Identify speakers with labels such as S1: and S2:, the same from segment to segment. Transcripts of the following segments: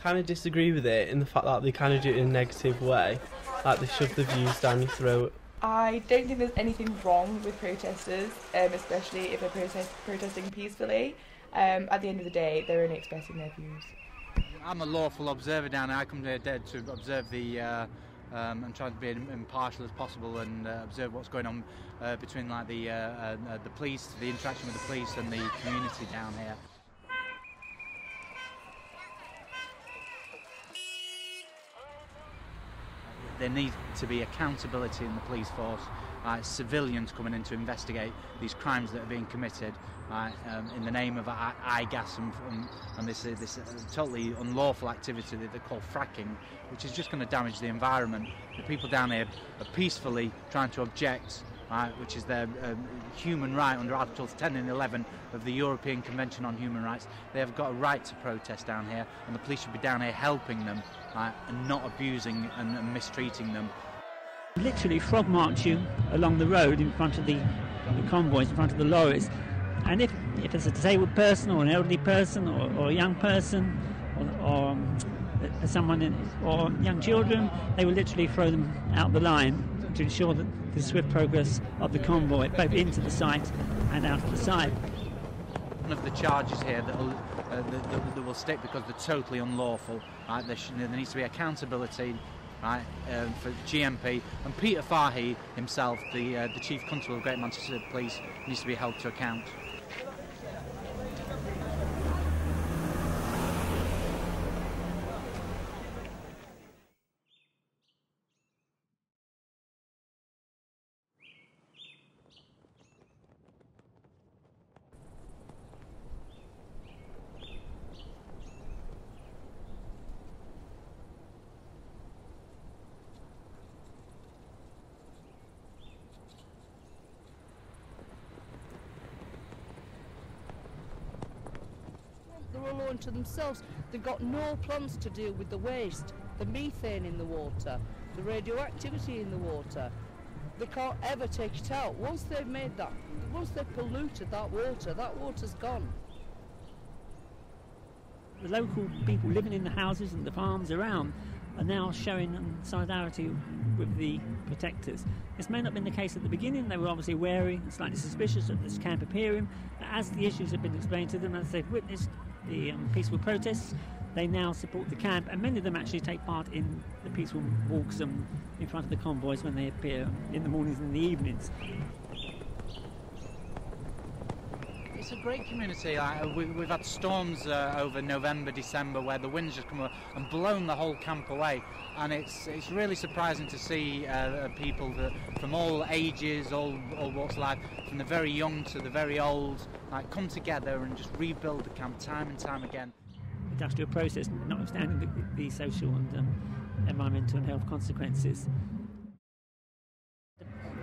S1: kind of disagree with it in the fact that they kind of do it in a negative way, like they shove the views down your throat.
S2: I don't think there's anything wrong with protesters, especially if they're protesting peacefully. At the end of the day, they're only expressing their views.
S3: I'm a lawful observer down here. I come here to observe the and try to be impartial as possible and observe what's going on between like the police, the interaction with the police and the community down here. There needs to be accountability in the police force, civilians coming in to investigate these crimes that are being committed in the name of eye gas and this totally unlawful activity that they call fracking, which is just going to damage the environment. The people down here are peacefully trying to object, which is their human right under Articles 10 and 11 of the European Convention on Human Rights. They have got a right to protest down here, and the police should be down here helping them and not abusing and mistreating them.
S4: Literally frog march you along the road in front of the convoys, in front of the lorries, and if it's a disabled person or an elderly person or a young person or someone or young children, they will literally throw them out the line to ensure that the swift progress of the convoy both into the site and out of the site.
S3: One of the charges here that will stick because they're totally unlawful. There needs to be accountability for GMP, and Peter Fahey himself, the Chief Constable of Greater Manchester Police, needs to be held to account.
S5: They're all on to themselves. They've got no plans to deal with the waste, the methane in the water, the radioactivity in the water. They can't ever take it out. Once they've made that, once they've polluted that water's gone.
S4: The local people living in the houses and the farms around are now showing solidarity with the protectors. This may not have been the case at the beginning. They were obviously wary and slightly suspicious of this camp appearing. But as the issues have been explained to them, as they've witnessed the peaceful protests, they now support the camp, and many of them actually take part in the peaceful walks in front of the convoys when they appear in the mornings and the evenings.
S3: It's a great community. We've had storms over November, December, where the winds just come up and blown the whole camp away, and it's really surprising to see people from all ages, all walks of life, from the very young to the very old, come together and just rebuild the camp time and time again.
S4: Industrial process, notwithstanding the social and environmental and health consequences.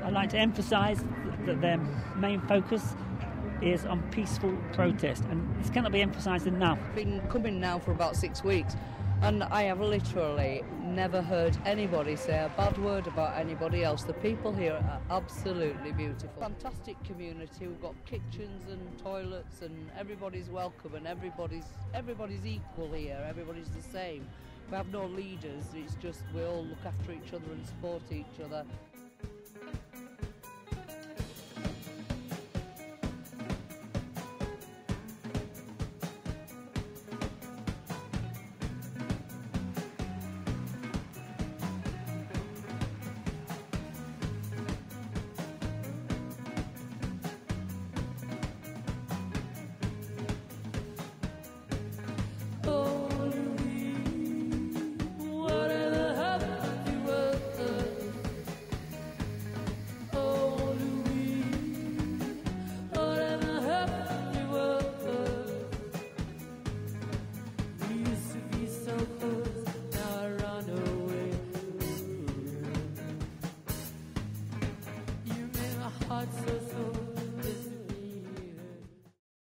S4: I'd like to emphasise that their main focus is on peaceful protest, and this cannot be emphasised enough.
S5: I've been coming now for about 6 weeks, and I have literally never heard anybody say a bad word about anybody else. The people here are absolutely beautiful. Fantastic community. We've got kitchens and toilets, and everybody's welcome, and everybody's equal here. Everybody's the same. We have no leaders. It's just we all look after each other and support each other.